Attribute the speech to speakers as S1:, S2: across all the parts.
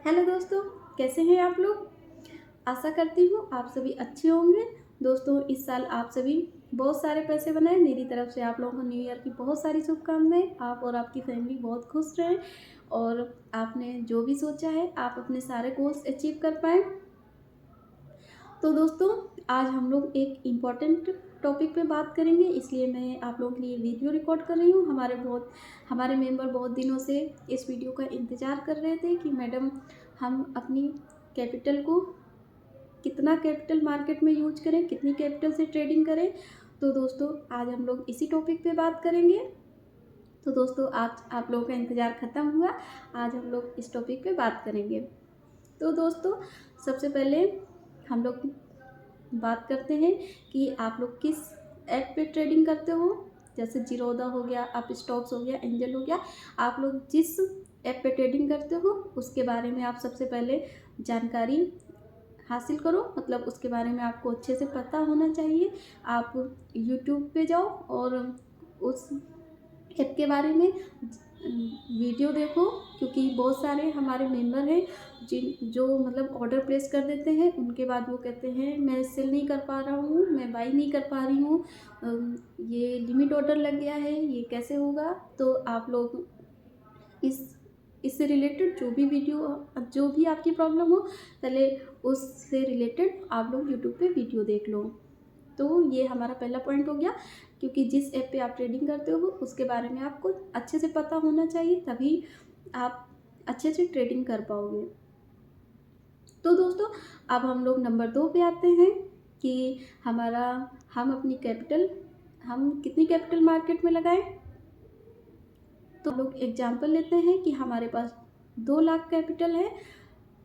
S1: Hello दोस्तों, कैसे हैं आप लोग। आशा करती हूँ आप सभी अच्छे होंगे। दोस्तों, इस साल आप सभी बहुत सारे पैसे बनाएं। मेरी तरफ से आप लोगों को न्यू ईयर की बहुत सारी शुभकामनाएं। आप और आपकी फैमिली बहुत खुश रहें और आपने जो भी सोचा है आप अपने सारे गोल्स अचीव कर पाएँ। तो दोस्तों, आज हम लोग एक इम्पॉर्टेंट टॉपिक पे बात करेंगे, इसलिए मैं आप लोगों के लिए वीडियो रिकॉर्ड कर रही हूँ। हमारे मेंबर बहुत दिनों से इस वीडियो का इंतज़ार कर रहे थे कि मैडम हम अपनी कैपिटल को कितना कैपिटल मार्केट में यूज करें, कितनी कैपिटल से ट्रेडिंग करें। तो दोस्तों, आज हम लोग इसी टॉपिक पे बात करेंगे। तो दोस्तों, आज आप लोगों का इंतज़ार ख़त्म हुआ, आज हम लोग इस टॉपिक पे बात करेंगे। तो दोस्तों, सबसे पहले हम लोग बात करते हैं कि आप लोग किस ऐप पे ट्रेडिंग करते हो। जैसे जीरोधा हो गया, अप स्टॉक्स हो गया, एंजल हो गया। आप लोग जिस ऐप पे ट्रेडिंग करते हो उसके बारे में आप सबसे पहले जानकारी हासिल करो, मतलब उसके बारे में आपको अच्छे से पता होना चाहिए। आप यूट्यूब पे जाओ और उस ऐप के बारे में वीडियो देखो, क्योंकि बहुत सारे हमारे मेंबर हैं जो मतलब ऑर्डर प्लेस कर देते हैं, उनके बाद वो कहते हैं मैं सेल नहीं कर पा रहा हूँ, मैं बाई नहीं कर पा रही हूँ, ये लिमिट ऑर्डर लग गया है, ये कैसे होगा। तो आप लोग इससे रिलेटेड जो भी आपकी प्रॉब्लम हो, पहले उससे रिलेटेड आप लोग यूट्यूब पे वीडियो देख लो। तो ये हमारा पहला पॉइंट हो गया, क्योंकि जिस ऐप पे आप ट्रेडिंग करते हो उसके बारे में आपको अच्छे से पता होना चाहिए, तभी आप अच्छे से ट्रेडिंग कर पाओगे। तो दोस्तों, अब हम लोग नंबर 2 पे आते हैं कि हम अपनी कैपिटल हम कितनी कैपिटल मार्केट में लगाएं। तो लोग एग्जांपल लेते हैं कि हमारे पास 2 लाख कैपिटल है,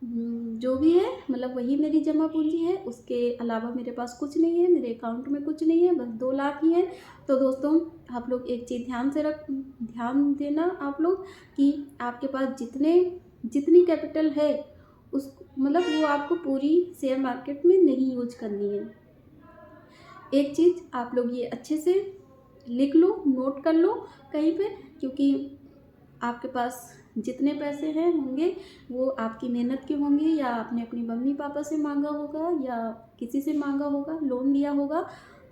S1: जो भी है मतलब वही मेरी जमा पूंजी है, उसके अलावा मेरे पास कुछ नहीं है, मेरे अकाउंट में कुछ नहीं है, बस 2 लाख ही है। तो दोस्तों, आप लोग एक चीज़ ध्यान देना आप लोग कि आपके पास जितनी कैपिटल है उस मतलब वो आपको पूरी शेयर मार्केट में नहीं यूज करनी है। एक चीज़ आप लोग ये अच्छे से लिख लो, नोट कर लो कहीं पे, क्योंकि आपके पास जितने पैसे हैं होंगे वो आपकी मेहनत के होंगे, या आपने अपनी मम्मी पापा से मांगा होगा या किसी से मांगा होगा, लोन लिया होगा।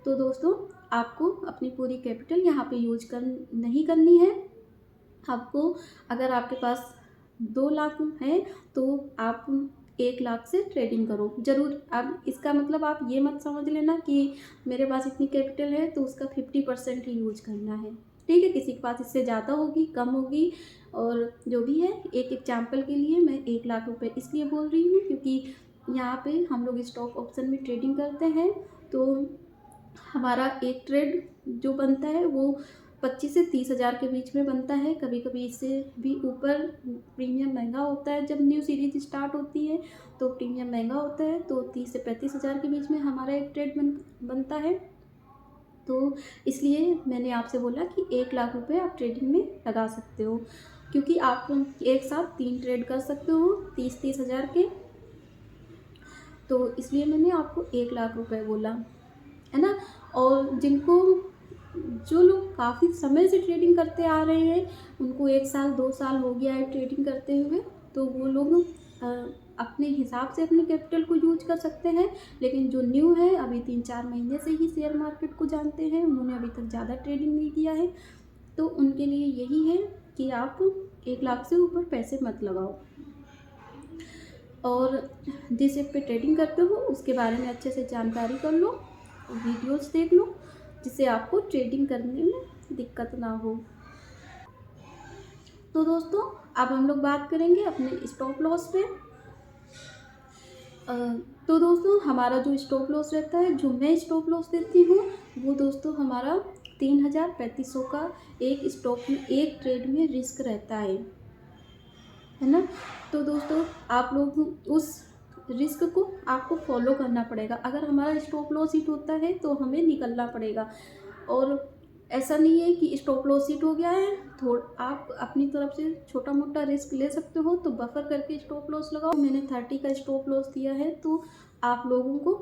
S1: तो दोस्तों, आपको अपनी पूरी कैपिटल यहाँ पे नहीं करनी है। आपको अगर आपके पास 2 लाख है तो आप 1 लाख से ट्रेडिंग करो ज़रूर। अब इसका मतलब आप ये मत समझ लेना कि मेरे पास इतनी कैपिटल है तो उसका 50% ही यूज करना है। ठीक है, किसी के पास इससे ज़्यादा होगी, कम होगी, और जो भी है, एक एग्जाम्पल के लिए मैं 1 लाख रुपए इसलिए बोल रही हूँ क्योंकि यहाँ पे हम लोग स्टॉक ऑप्शन में ट्रेडिंग करते हैं। तो हमारा एक ट्रेड जो बनता है वो 25 से 30 हज़ार के बीच में बनता है। कभी कभी इससे भी ऊपर प्रीमियम महंगा होता है। जब न्यू सीरीज स्टार्ट होती है तो प्रीमियम महंगा होता है, तो 30 से 35 हज़ार के बीच में हमारा एक ट्रेड बनता है। तो इसलिए मैंने आपसे बोला कि 1 लाख रुपए आप ट्रेडिंग में लगा सकते हो, क्योंकि आप एक साथ 3 ट्रेड कर सकते हो 30-30 हज़ार के। तो इसलिए मैंने आपको 1 लाख रुपए बोला, है ना। और जो लोग काफ़ी समय से ट्रेडिंग करते आ रहे हैं, उनको 1 साल 2 साल हो गया है ट्रेडिंग करते हुए, तो वो लोग अपने हिसाब से अपनी कैपिटल को यूज कर सकते हैं। लेकिन जो न्यू है, अभी 3-4 महीने से ही शेयर मार्केट को जानते हैं, उन्होंने अभी तक ज़्यादा ट्रेडिंग नहीं किया है, तो उनके लिए यही है कि आप 1 लाख से ऊपर पैसे मत लगाओ। और जिस ऐप पे ट्रेडिंग करते हो उसके बारे में अच्छे से जानकारी कर लो, वीडियोस देख लो, जिससे आपको ट्रेडिंग करने में दिक्कत ना हो। तो दोस्तों, अब हम लोग बात करेंगे अपने स्टॉप लॉस पे। तो दोस्तों, हमारा जो स्टॉप लॉस रहता है, जो मैं स्टॉप लॉस देती हूँ, वो दोस्तों हमारा 3,3500 का एक स्टॉक में, एक ट्रेड में रिस्क रहता है ना। तो दोस्तों, आप लोग उस रिस्क को आपको फॉलो करना पड़ेगा। अगर हमारा स्टॉप लॉस हिट होता है तो हमें निकलना पड़ेगा, और ऐसा नहीं है कि स्टॉप लॉस हिट हो गया है आप अपनी तरफ से छोटा मोटा रिस्क ले सकते हो, तो बफर करके स्टॉप लॉस लगाओ। मैंने 30 का स्टॉप लॉस दिया है, तो आप लोगों को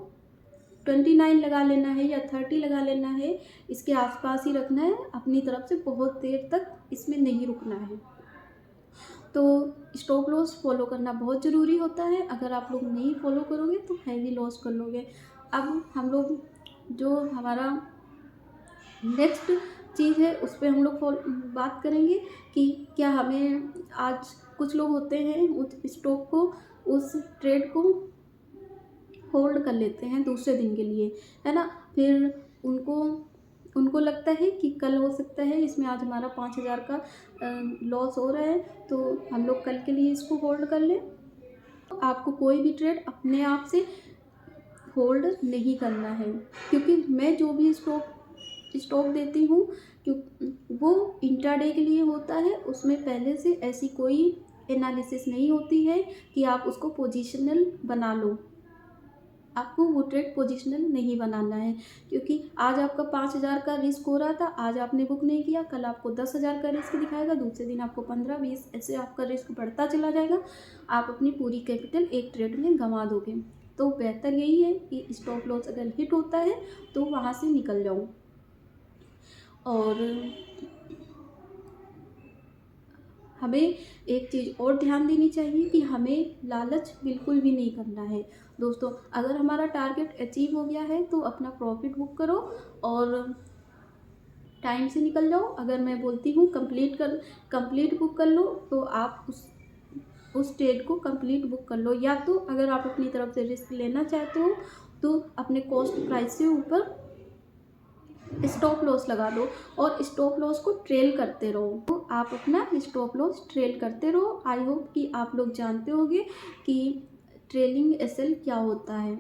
S1: 29 लगा लेना है या 30 लगा लेना है, इसके आसपास ही रखना है। अपनी तरफ से बहुत देर तक इसमें नहीं रुकना है। तो स्टॉप लॉस फॉलो करना बहुत ज़रूरी होता है। अगर आप लोग नहीं फॉलो करोगे तो हैवी लॉस कर लोगे। अब हम लोग जो हमारा नेक्स्ट चीज़ है उस पे हम लोग बात करेंगे कि क्या हमें आज कुछ लोग होते हैं उस स्टॉक को, उस ट्रेड को होल्ड कर लेते हैं दूसरे दिन के लिए, है ना। फिर उनको उनको लगता है कि कल हो सकता है, इसमें आज हमारा 5,000 का लॉस हो रहा है तो हम लोग कल के लिए इसको होल्ड कर लें। आपको कोई भी ट्रेड अपने आप से होल्ड नहीं करना है, क्योंकि मैं जो भी स्टॉक देती हूँ वो इंट्राडे के लिए होता है। उसमें पहले से ऐसी कोई एनालिसिस नहीं होती है कि आप उसको पोजिशनल बना लो। आपको वो ट्रेड पोजिशनल नहीं बनाना है, क्योंकि आज आपका 5,000 का रिस्क हो रहा था, आज आपने बुक नहीं किया, कल आपको 10,000 का रिस्क दिखाएगा, दूसरे दिन आपको 15-20, ऐसे आपका रिस्क बढ़ता चला जाएगा। आप अपनी पूरी कैपिटल एक ट्रेड में गंवा दोगे। तो बेहतर यही है कि स्टॉप लॉस अगर हिट होता है तो वहाँ से निकल जाओ। और हमें एक चीज़ और ध्यान देनी चाहिए कि हमें लालच बिल्कुल भी नहीं करना है दोस्तों। अगर हमारा टारगेट अचीव हो गया है तो अपना प्रॉफिट बुक करो और टाइम से निकल जाओ। अगर मैं बोलती हूँ कंप्लीट बुक कर लो तो आप उस ट्रेड को कंप्लीट बुक कर लो, या तो अगर आप अपनी तरफ से रिस्क लेना चाहते हो तो अपने कॉस्ट प्राइस से ऊपर स्टॉप लॉस लगा दो और स्टॉप लॉस को ट्रेल करते रहो। तो आप अपना स्टॉप लॉस ट्रेल करते रहो। आई होप कि आप लोग जानते होंगे कि ट्रेलिंग एसएल क्या होता है।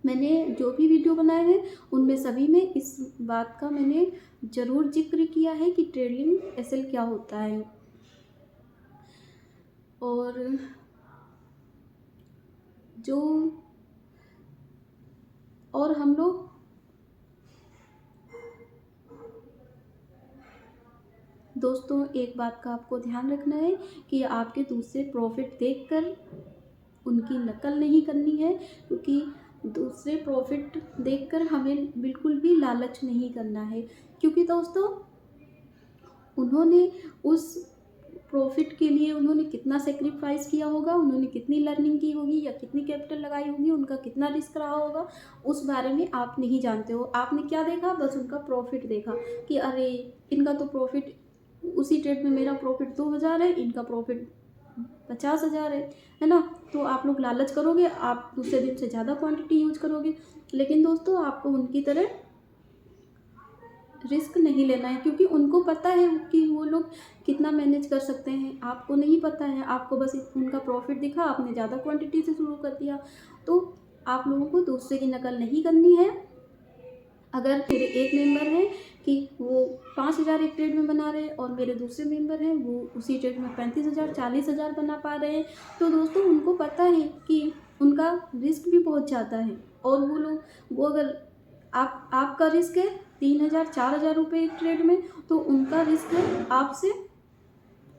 S1: मैंने जो भी वीडियो बनाए हैं उनमें सभी में इस बात का मैंने ज़रूर जिक्र किया है कि ट्रेलिंग एसएल क्या होता है। और हम लोग दोस्तों एक बात का आपको ध्यान रखना है कि आपके दूसरे प्रॉफिट देखकर उनकी नकल नहीं करनी है, क्योंकि दूसरे प्रॉफिट देखकर हमें बिल्कुल भी लालच नहीं करना है। क्योंकि दोस्तों उन्होंने उस प्रॉफिट के लिए उन्होंने कितना सेक्रीफाइस किया होगा, उन्होंने कितनी लर्निंग की होगी या कितनी कैपिटल लगाई होगी, उनका कितना रिस्क रहा होगा, उस बारे में आप नहीं जानते हो। आपने क्या देखा, बस उनका प्रॉफिट देखा कि अरे इनका तो प्रॉफिट, उसी ट्रेड में मेरा प्रॉफिट 2,000 है, इनका प्रॉफिट 50,000 है ना। तो आप लोग लालच करोगे, आप दूसरे दिन से ज़्यादा क्वांटिटी यूज करोगे। लेकिन दोस्तों आपको उनकी तरह रिस्क नहीं लेना है, क्योंकि उनको पता है कि वो लोग कितना मैनेज कर सकते हैं। आपको नहीं पता है, आपको बस उनका प्रॉफिट दिखा, आपने ज़्यादा क्वांटिटी से शुरू कर दिया। तो आप लोगों को दूसरे की नकल नहीं करनी है। अगर मेरे एक मेंबर हैं कि वो 5,000 एक ट्रेड में बना रहे हैं और मेरे दूसरे मेंबर हैं वो उसी ट्रेड में 35,000 40,000 बना पा रहे हैं, तो दोस्तों उनको पता है कि उनका रिस्क भी बहुत ज़्यादा है। और वो अगर आपका रिस्क है 3,000 4,000 रुपये एक ट्रेड में, तो उनका रिस्क है आपसे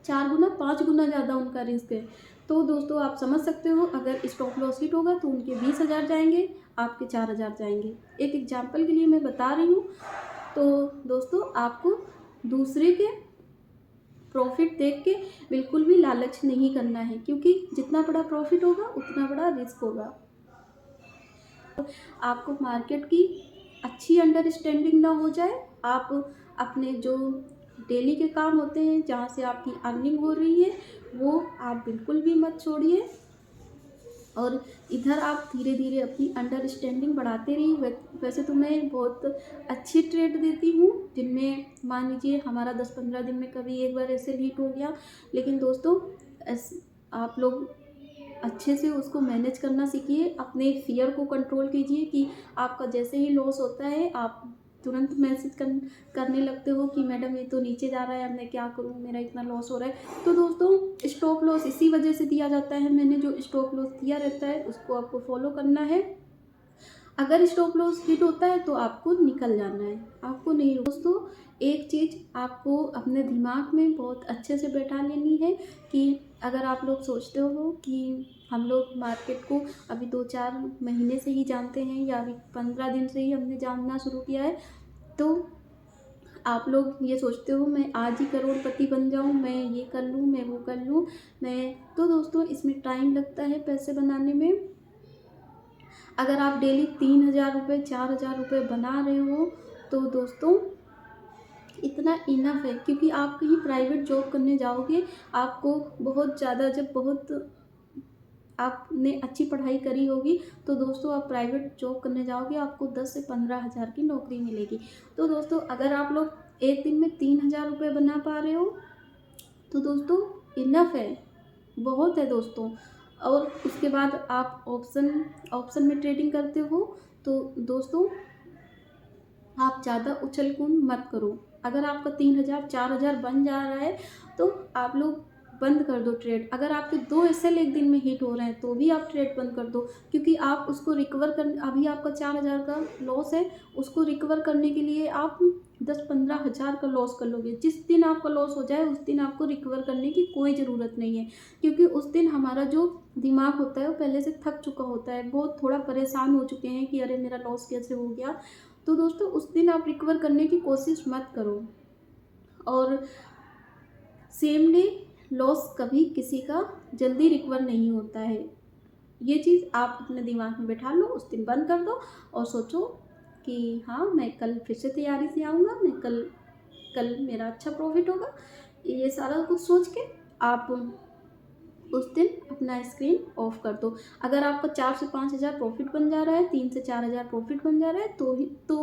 S1: 4 गुना 5 गुना ज़्यादा उनका रिस्क है। तो दोस्तों आप समझ सकते हो, अगर स्टॉप लॉस हिट होगा तो उनके 20,000 जाएंगे, आपके 4,000 जाएंगे। एक एग्जाम्पल के लिए मैं बता रही हूँ। तो दोस्तों आपको दूसरे के प्रॉफिट देख के बिल्कुल भी लालच नहीं करना है, क्योंकि जितना बड़ा प्रॉफिट होगा उतना बड़ा रिस्क होगा। आपको मार्केट की अच्छी अंडरस्टैंडिंग ना हो जाए, आप अपने जो डेली के काम होते हैं जहाँ से आपकी अर्निंग हो रही है वो आप बिल्कुल भी मत छोड़िए, और इधर आप धीरे धीरे अपनी अंडरस्टैंडिंग बढ़ाते रहिए। वैसे तो मैं बहुत अच्छी ट्रेड देती हूँ, जिनमें मान लीजिए हमारा 10-15 दिन में कभी एक बार ऐसे हिट हो गया। लेकिन दोस्तों आप लोग अच्छे से उसको मैनेज करना सीखिए, अपने फियर को कंट्रोल कीजिए कि आपका जैसे ही लॉस होता है आप तुरंत मैसेज करने लगते हो कि मैडम ये तो नीचे जा रहा है, अब मैं क्या करूँ, मेरा इतना लॉस हो रहा है। तो दोस्तों स्टॉप लॉस इसी वजह से दिया जाता है, मैंने जो स्टॉप लॉस दिया रहता है उसको आपको फॉलो करना है। अगर स्टॉप लॉस हिट होता है तो आपको निकल जाना है, आपको नहीं। दोस्तों एक चीज़ आपको अपने दिमाग में बहुत अच्छे से बैठा लेनी है कि अगर आप लोग सोचते हो कि हम लोग मार्केट को अभी 2-4 महीने से ही जानते हैं या अभी 15 दिन से ही हमने जानना शुरू किया है, तो आप लोग ये सोचते हो मैं आज ही करोड़पति बन जाऊँ, मैं ये कर लूँ, मैं वो कर लूँ, मैं तो दोस्तों इसमें टाइम लगता है पैसे बनाने में। अगर आप डेली 3,000 रुपये 4,000 रुपये बना रहे हो तो दोस्तों इतना इनफ है, क्योंकि आप कहीं प्राइवेट जॉब करने जाओगे, आपको बहुत ज़्यादा, जब बहुत आपने अच्छी पढ़ाई करी होगी तो दोस्तों आप प्राइवेट जॉब करने जाओगे, आपको 10 से 15,000 की नौकरी मिलेगी। तो दोस्तों अगर आप लोग एक दिन में 3,000 रुपये बना पा रहे हो तो दोस्तों इनफ है, बहुत है दोस्तों। और उसके बाद आप ऑप्शन में ट्रेडिंग करते हो तो दोस्तों आप ज़्यादा उछल कूद मत करो। अगर आपका 3,000 4,000 बन जा रहा है तो आप लोग बंद कर दो ट्रेड। अगर आपके 2 एसएल एक दिन में हिट हो रहे हैं तो भी आप ट्रेड बंद कर दो, क्योंकि आप उसको रिकवर कर, अभी आपका 4,000 का लॉस है, उसको रिकवर करने के लिए आप 10-15,000 का लॉस कर लोगे। जिस दिन आपका लॉस हो जाए उस दिन आपको रिकवर करने की कोई ज़रूरत नहीं है, क्योंकि उस दिन हमारा जो दिमाग होता है वो पहले से थक चुका होता है, बहुत थोड़ा परेशान हो चुके हैं कि अरे मेरा लॉस कैसे हो गया। तो दोस्तों उस दिन आप रिकवर करने की कोशिश मत करो। और सेम डे लॉस कभी किसी का जल्दी रिकवर नहीं होता है, ये चीज़ आप अपने दिमाग में बैठा लो। उस दिन बंद कर दो और सोचो कि हाँ मैं कल फिर से तैयारी से आऊँगा, मैं कल कल मेरा अच्छा प्रॉफिट होगा। ये सारा कुछ सोच के आप उस दिन अपना स्क्रीन ऑफ कर दो। अगर आपका 4 से 5,000 प्रॉफिट बन जा रहा है, 3 से 4,000 प्रॉफिट बन जा रहा है तो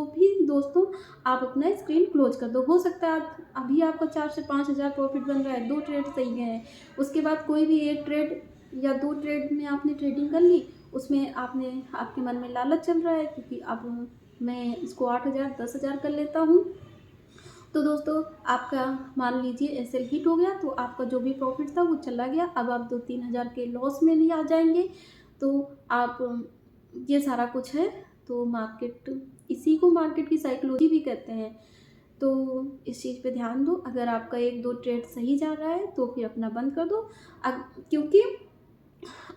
S1: भी दोस्तों आप अपना स्क्रीन क्लोज कर दो। हो सकता है अभी आपका 4 से 5,000 प्रॉफिट बन रहा है, 2 ट्रेड सही गए हैं, उसके बाद कोई भी 1 ट्रेड या 2 ट्रेड में आपने ट्रेडिंग कर ली, उसमें आपके मन में लालच चल रहा है क्योंकि अब मैं इसको 8,000 10,000 कर लेता हूँ। तो दोस्तों आपका मान लीजिए एसएल हिट हो गया तो आपका जो भी प्रॉफिट था वो चला गया, अब आप 2-3,000 के लॉस में भी आ जाएंगे। तो आप ये सारा कुछ है। तो इसी को मार्केट की साइकोलॉजी भी कहते हैं। तो इस चीज़ पे ध्यान दो। अगर आपका 1-2 ट्रेड सही जा रहा है तो फिर अपना बंद कर दो। क्योंकि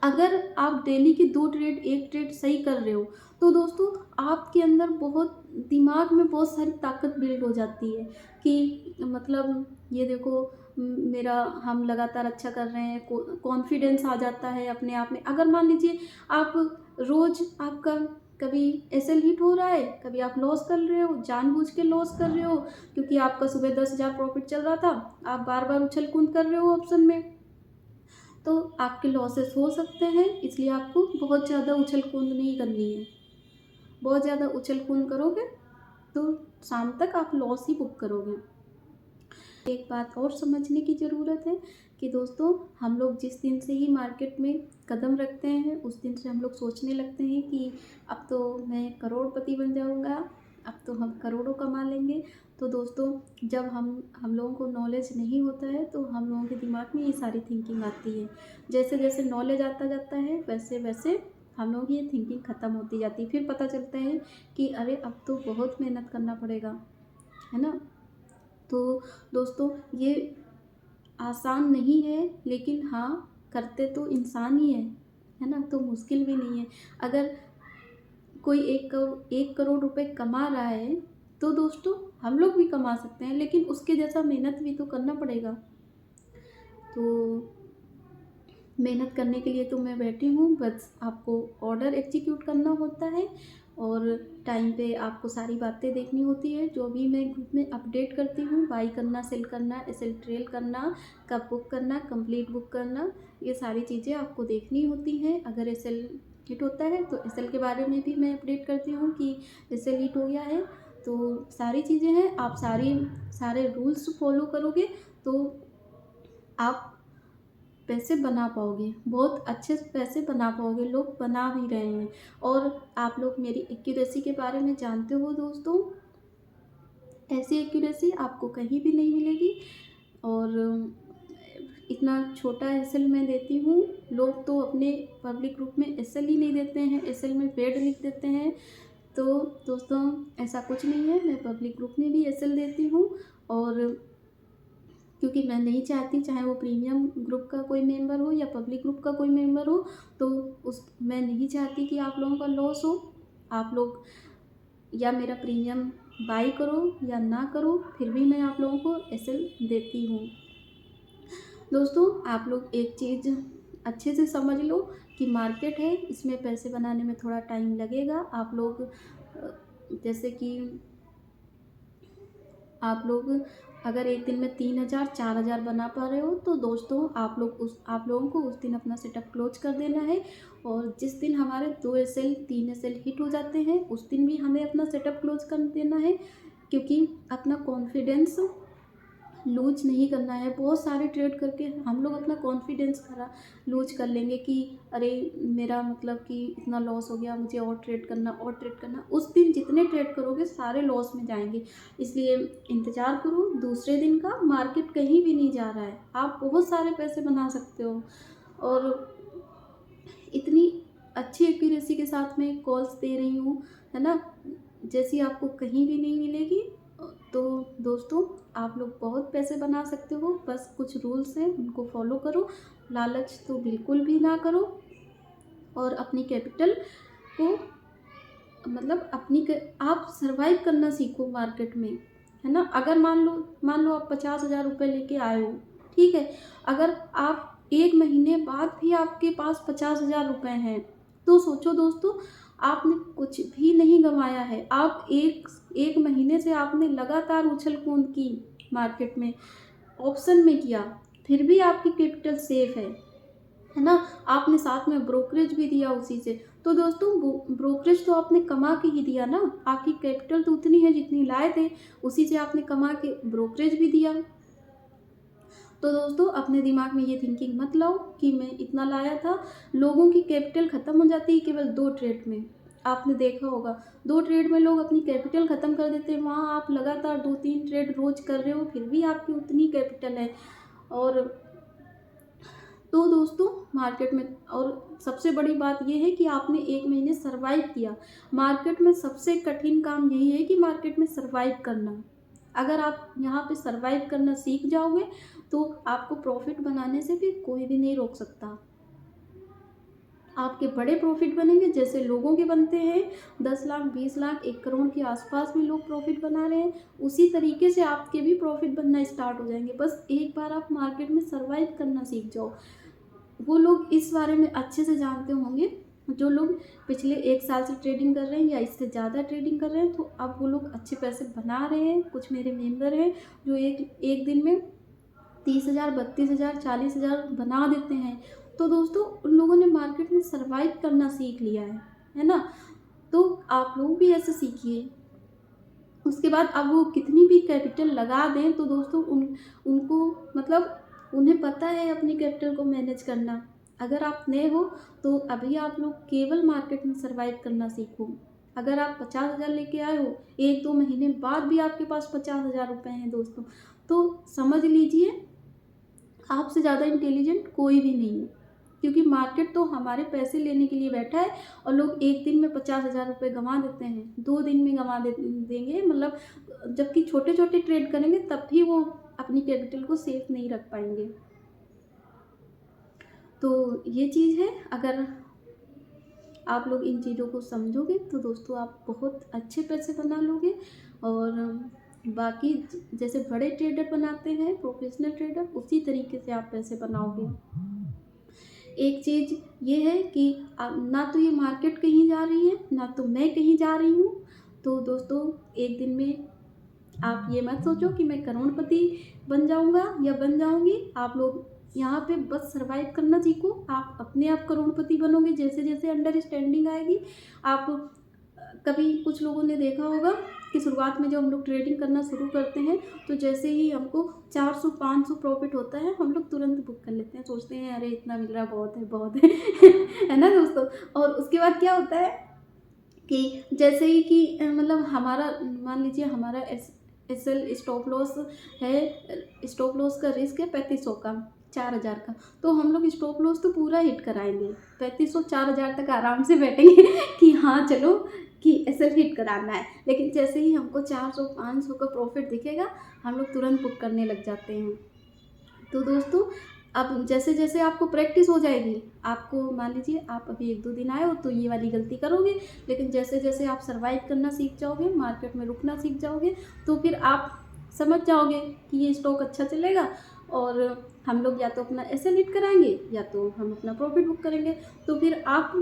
S1: अगर आप डेली के 2 ट्रेड 1 ट्रेड सही कर रहे हो तो दोस्तों आपके अंदर बहुत दिमाग में बहुत सारी ताकत बिल्ड हो जाती है कि मतलब ये देखो मेरा हम लगातार अच्छा कर रहे हैं, कॉन्फिडेंस आ जाता है अपने आप में। अगर मान लीजिए आप रोज़ आपका कभी एसएल हिट हो रहा है, कभी आप लॉस कर रहे हो, जानबूझ के लॉस कर रहे हो क्योंकि आपका सुबह 10,000 प्रॉफिट चल रहा था, आप बार बार उछल कूद कर रहे हो ऑप्शन में, तो आपके लॉसेस हो सकते हैं। इसलिए आपको बहुत ज़्यादा उछल कूद नहीं करनी है। बहुत ज़्यादा उछल कूद करोगे तो शाम तक आप लॉस ही बुक करोगे। एक बात और समझने की ज़रूरत है कि दोस्तों हम लोग जिस दिन से ही मार्केट में कदम रखते हैं उस दिन से हम लोग सोचने लगते हैं कि अब तो मैं करोड़पति बन जाऊंगा, अब तो हम करोड़ों कमा लेंगे। तो दोस्तों जब हम लोगों को नॉलेज नहीं होता है तो हम लोगों के दिमाग में ये सारी थिंकिंग आती है। जैसे जैसे नॉलेज आता जाता है वैसे वैसे हम लोग की ये थिंकिंग ख़त्म होती जाती है। फिर पता चलता है कि अरे अब तो बहुत मेहनत करना पड़ेगा, है ना। तो दोस्तों ये आसान नहीं है, लेकिन हाँ करते तो इंसान ही है ना, तो मुश्किल भी नहीं है। अगर कोई 1 करोड़ रुपए कमा रहा है तो दोस्तों हम लोग भी कमा सकते हैं, लेकिन उसके जैसा मेहनत भी तो करना पड़ेगा। तो मेहनत करने के लिए तो मैं बैठी हूँ, बस आपको ऑर्डर एग्जीक्यूट करना होता है और टाइम पे आपको सारी बातें देखनी होती है। जो भी मैं ग्रुप में अपडेट करती हूँ, बाई करना, सेल करना, एसएल ट्रेल करना, कब बुक करना, कंप्लीट बुक करना, ये सारी चीज़ें आपको देखनी होती हैं। अगर एसएल हिट होता है तो एसएल के बारे में भी मैं अपडेट करती हूँ कि एसएल हिट हो गया है। तो सारी चीज़ें हैं, आप सारे रूल्स फॉलो करोगे तो आप पैसे बना पाओगे, बहुत अच्छे से पैसे बना पाओगे, लोग बना भी रहे हैं। और आप लोग मेरी एक्यूरेसी के बारे में जानते हो दोस्तों, ऐसी एक्यूरेसी आपको कहीं भी नहीं मिलेगी। और इतना छोटा एसएल मैं देती हूँ, लोग तो अपने पब्लिक ग्रुप में एसएल ही नहीं देते हैं, एसएल में पेड लिख देते हैं। तो दोस्तों ऐसा कुछ नहीं है, मैं पब्लिक ग्रुप में भी एसएल देती हूँ। और क्योंकि मैं नहीं चाहती, चाहे वो प्रीमियम ग्रुप का कोई मेंबर हो या पब्लिक ग्रुप का कोई मेंबर हो, तो मैं नहीं चाहती कि आप लोगों का लॉस हो। आप लोग या मेरा प्रीमियम बाई करो या ना करो, फिर भी मैं आप लोगों को एसएल देती हूँ। दोस्तों आप लोग एक चीज़ अच्छे से समझ लो कि मार्केट है, इसमें पैसे बनाने में थोड़ा टाइम लगेगा। आप लोग जैसे कि आप लोग अगर एक दिन में 3000 4000 बना पा रहे हो तो दोस्तों आप लोगों को उस दिन अपना सेटअप क्लोज कर देना है। और जिस दिन हमारे 2 एसएल 3 एसएल हिट हो जाते हैं उस दिन भी हमें अपना सेटअप क्लोज कर देना है, क्योंकि अपना कॉन्फिडेंस लूज नहीं करना है। बहुत सारे ट्रेड करके हम लोग अपना कॉन्फिडेंस खरा लूज कर लेंगे कि अरे मेरा मतलब कि इतना लॉस हो गया, मुझे और ट्रेड करना। उस दिन जितने ट्रेड करोगे सारे लॉस में जाएंगे। इसलिए इंतज़ार करो दूसरे दिन का, मार्केट कहीं भी नहीं जा रहा है, आप बहुत सारे पैसे बना सकते हो। और इतनी अच्छी एक्यूरेसी के साथ मैं कॉल्स दे रही हूँ, है ना, जैसी आपको कहीं भी नहीं मिलेगी। तो दोस्तों आप लोग बहुत पैसे बना सकते हो, बस कुछ रूल्स हैं उनको फॉलो करो, लालच तो बिल्कुल भी ना करो। और अपनी कैपिटल को मतलब आप सरवाइव करना सीखो मार्केट में, है ना। अगर मान लो आप 50,000 रुपये लेके आए हो, ठीक है, अगर आप एक महीने बाद भी आपके पास 50,000 रुपये हैं तो सोचो दोस्तों, आपने कुछ भी नहीं गंवाया है। आप एक महीने से आपने लगातार उछल कूद की मार्केट में, ऑप्शन में किया, फिर भी आपकी कैपिटल सेफ है ना। आपने साथ में ब्रोकरेज भी दिया उसी से, तो दोस्तों ब्रोकरेज तो आपने कमा के ही दिया ना, आपकी कैपिटल तो उतनी है जितनी लाए थे, उसी से आपने कमा के ब्रोकरेज भी दिया। तो दोस्तों अपने दिमाग में ये थिंकिंग मत लाओ कि मैं इतना लाया था। लोगों की कैपिटल ख़त्म हो जाती है केवल 2 ट्रेड में। आपने देखा होगा 2 ट्रेड में लोग अपनी कैपिटल ख़त्म कर देते हैं, वहाँ आप लगातार 2-3 ट्रेड रोज कर रहे हो फिर भी आपकी उतनी कैपिटल है। और तो दोस्तों मार्केट में, और सबसे बड़ी बात यह है कि आपने एक महीने सरवाइव किया। मार्केट में सबसे कठिन काम यही है कि मार्केट में सरवाइव करना। अगर आप यहाँ पे सरवाइव करना सीख जाओगे तो आपको प्रॉफिट बनाने से भी कोई भी नहीं रोक सकता। आपके बड़े प्रॉफिट बनेंगे जैसे लोगों के बनते हैं, 10 लाख 20 लाख 1 करोड़ के आसपास भी लोग प्रॉफिट बना रहे हैं, उसी तरीके से आपके भी प्रॉफिट बनना स्टार्ट हो जाएंगे। बस एक बार आप मार्केट में सरवाइव करना सीख जाओ। वो लोग इस बारे में अच्छे से जानते होंगे जो लोग पिछले 1 साल से ट्रेडिंग कर रहे हैं या इससे ज़्यादा ट्रेडिंग कर रहे हैं, तो अब वो लोग अच्छे पैसे बना रहे हैं। कुछ मेरे मेंबर हैं जो एक दिन में 30,000 32,000 40,000 बना देते हैं। तो दोस्तों उन लोगों ने मार्केट में सरवाइव करना सीख लिया है ना। तो आप लोग भी ऐसे सीखिए। उसके बाद अब वो कितनी भी कैपिटल लगा दें तो दोस्तों उनको मतलब उन्हें पता है अपनी कैपिटल को मैनेज करना। अगर आप नए हो तो अभी आप लोग केवल मार्केट में सरवाइव करना सीखो। अगर आप 50,000 लेके आए हो, 1-2 महीने बाद भी आपके पास 50,000 रुपये हैं दोस्तों, तो समझ लीजिए आपसे ज़्यादा इंटेलिजेंट कोई भी नहीं है। क्योंकि मार्केट तो हमारे पैसे लेने के लिए बैठा है और लोग एक दिन में 50,000 रुपये गंवा देते हैं, 2 दिन में गंवा देंगे, मतलब जबकि छोटे छोटे ट्रेड करेंगे तब भी वो अपनी कैपिटल को सेफ नहीं रख पाएंगे। तो ये चीज़ है, अगर आप लोग इन चीज़ों को समझोगे तो दोस्तों आप बहुत अच्छे पैसे बना लोगे। और बाकी जैसे बड़े ट्रेडर बनाते हैं प्रोफेशनल ट्रेडर, उसी तरीके से आप पैसे बनाओगे। एक चीज़ ये है कि ना तो ये मार्केट कहीं जा रही है ना तो मैं कहीं जा रही हूँ। तो दोस्तों एक दिन में आप ये मत सोचो कि मैं करोड़पति बन जाऊँगा या बन जाऊँगी। आप लोग यहाँ पे बस सरवाइव करना सीखो, आप अपने आप करोड़पति बनोगे जैसे जैसे अंडरस्टैंडिंग आएगी। आप कभी कुछ लोगों ने देखा होगा कि शुरुआत में जब हम लोग ट्रेडिंग करना शुरू करते हैं तो जैसे ही हमको 400-500 प्रॉफिट होता है हम लोग तुरंत बुक कर लेते हैं, सोचते हैं अरे इतना मिल रहा बहुत है है ना दोस्तों। और उसके बाद क्या होता है कि जैसे ही कि मतलब हमारा मान लीजिए हमारा एसएल स्टॉप लॉस है, स्टॉप लॉस का रिस्क है 3500 का, 4,000 का, तो हम लोग स्टॉप लॉस तो पूरा हिट कराएंगे, 3500 4,000 तक आराम से बैठेंगे कि हाँ चलो कि एसएल हिट कराना है। लेकिन जैसे ही हमको 400-500 का प्रॉफिट दिखेगा हम लोग तुरंत बुक करने लग जाते हैं। तो दोस्तों अब जैसे जैसे आपको प्रैक्टिस हो जाएगी, आपको मान लीजिए आप अभी 1-2 दिन आए हो तो ये वाली गलती करोगे, लेकिन जैसे जैसे आप सर्वाइव करना सीख जाओगे, मार्केट में रुकना सीख जाओगे, तो फिर आप समझ जाओगे कि ये स्टॉक अच्छा चलेगा और हम लोग या तो अपना एसएल हिट कराएंगे या तो हम अपना प्रॉफिट बुक करेंगे। तो फिर आप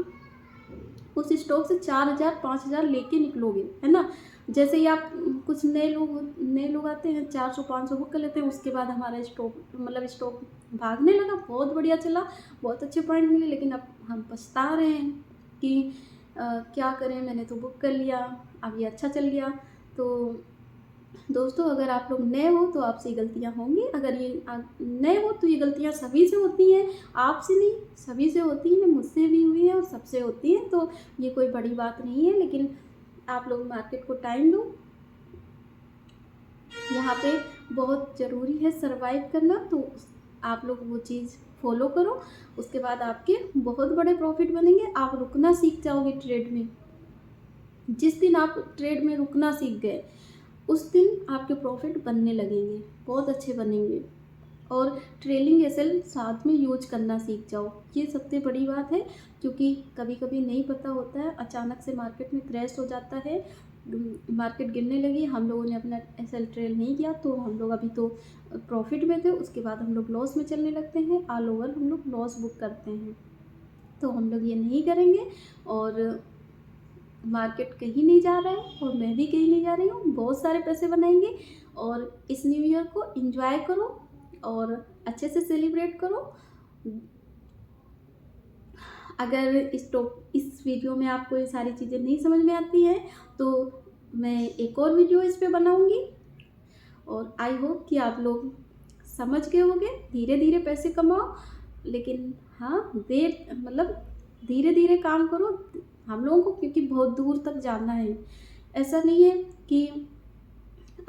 S1: उस स्टॉक से 4,000 5,000 लेके निकलोगे, है ना। जैसे ही आप कुछ नए लोग आते हैं 400-500 बुक कर लेते हैं, उसके बाद हमारा स्टॉक भागने लगा, बहुत बढ़िया चला, बहुत अच्छे पॉइंट मिले, लेकिन अब हम पछता रहे हैं कि क्या करें, मैंने तो बुक कर लिया, अब ये अच्छा चल गया। तो दोस्तों अगर आप लोग नए हो तो आपसे ये गलतियाँ होंगी, अगर ये नए हो तो ये गलतियाँ सभी से होती हैं, आपसे नहीं सभी से होती हैं, मुझसे भी हुई है और सबसे होती हैं, तो ये कोई बड़ी बात नहीं है। लेकिन आप लोग मार्केट को टाइम दो, यहाँ पे बहुत ज़रूरी है सर्वाइव करना, तो आप लोग वो चीज़ फॉलो करो, उसके बाद आपके बहुत बड़े प्रॉफिट बनेंगे। आप रुकना सीख जाओगे ट्रेड में। जिस दिन आप ट्रेड में रुकना सीख गए उस दिन आपके प्रॉफिट बनने लगेंगे, बहुत अच्छे बनेंगे। और ट्रेलिंग एसएल साथ में यूज करना सीख जाओ, ये सबसे बड़ी बात है, क्योंकि कभी कभी नहीं पता होता है, अचानक से मार्केट में क्रैश हो जाता है, मार्केट गिरने लगी, हम लोगों ने अपना एसएल ट्रेल नहीं किया तो हम लोग अभी तो प्रॉफिट में थे, उसके बाद हम लोग लॉस में चलने लगते हैं, ऑल ओवर हम लोग लॉस बुक करते हैं। तो हम लोग ये नहीं करेंगे और मार्केट कहीं नहीं जा रहा है और मैं भी कहीं नहीं जा रही हूँ, बहुत सारे पैसे बनाएंगे। और इस न्यू ईयर को एंजॉय करो और अच्छे से सेलिब्रेट करो। अगर इस वीडियो में आपको ये सारी चीज़ें नहीं समझ में आती हैं तो मैं एक और वीडियो इस पे बनाऊंगी, और आई होप कि आप लोग समझ गए होंगे। धीरे धीरे पैसे कमाओ, लेकिन हाँ धीरे धीरे काम करो हम लोगों को, क्योंकि बहुत दूर तक जाना है। ऐसा नहीं है कि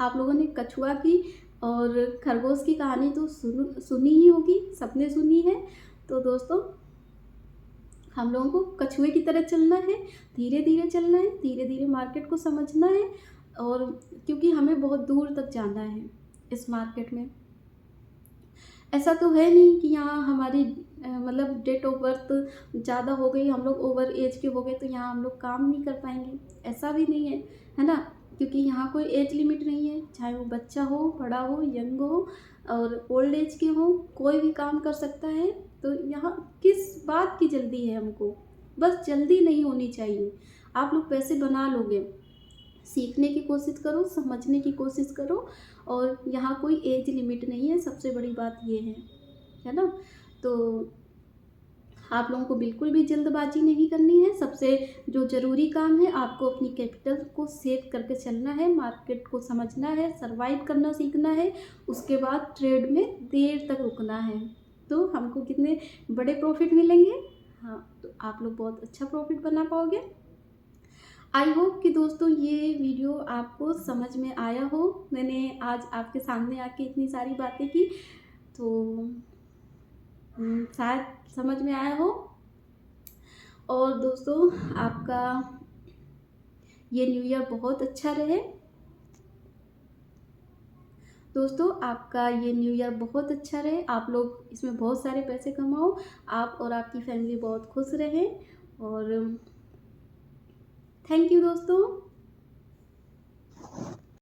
S1: आप लोगों ने कछुआ की और खरगोश की कहानी तो सुनी ही होगी, सबने सुनी है। तो दोस्तों हम लोगों को कछुए की तरह चलना है, धीरे धीरे चलना है, धीरे धीरे मार्केट को समझना है, और क्योंकि हमें बहुत दूर तक जाना है इस मार्केट में। ऐसा तो है नहीं कि यहाँ हमारी डेट ऑफ बर्थ ज़्यादा हो गई, हम लोग ओवर एज के हो गए तो यहाँ हम लोग काम नहीं कर पाएंगे, ऐसा भी नहीं है ना। क्योंकि यहाँ कोई एज लिमिट नहीं है, चाहे वो बच्चा हो, बड़ा हो, यंग हो और ओल्ड एज के हो, कोई भी काम कर सकता है। तो यहाँ किस बात की जल्दी है हमको, बस जल्दी नहीं होनी चाहिए। आप लोग पैसे बना लोगे, सीखने की कोशिश करो, समझने की कोशिश करो, और यहाँ कोई एज लिमिट नहीं है, सबसे बड़ी बात ये है ना। तो आप लोगों को बिल्कुल भी जल्दबाजी नहीं करनी है। सबसे जो ज़रूरी काम है, आपको अपनी कैपिटल को सेव करके चलना है, मार्केट को समझना है, सर्वाइव करना सीखना है, उसके बाद ट्रेड में देर तक रुकना है, तो हमको कितने बड़े प्रॉफिट मिलेंगे। हाँ, तो आप लोग बहुत अच्छा प्रॉफिट बना पाओगे। आई होप कि दोस्तों ये वीडियो आपको समझ में आया हो। मैंने आज आपके सामने आके इतनी सारी बातें की, तो शायद समझ में आया हो। और दोस्तों आपका ये न्यू ईयर बहुत अच्छा रहे। दोस्तों आपका ये न्यू ईयर बहुत अच्छा रहे, आप लोग इसमें बहुत सारे पैसे कमाओ, आप और आपकी फैमिली बहुत खुश रहें। और थैंक यू दोस्तों।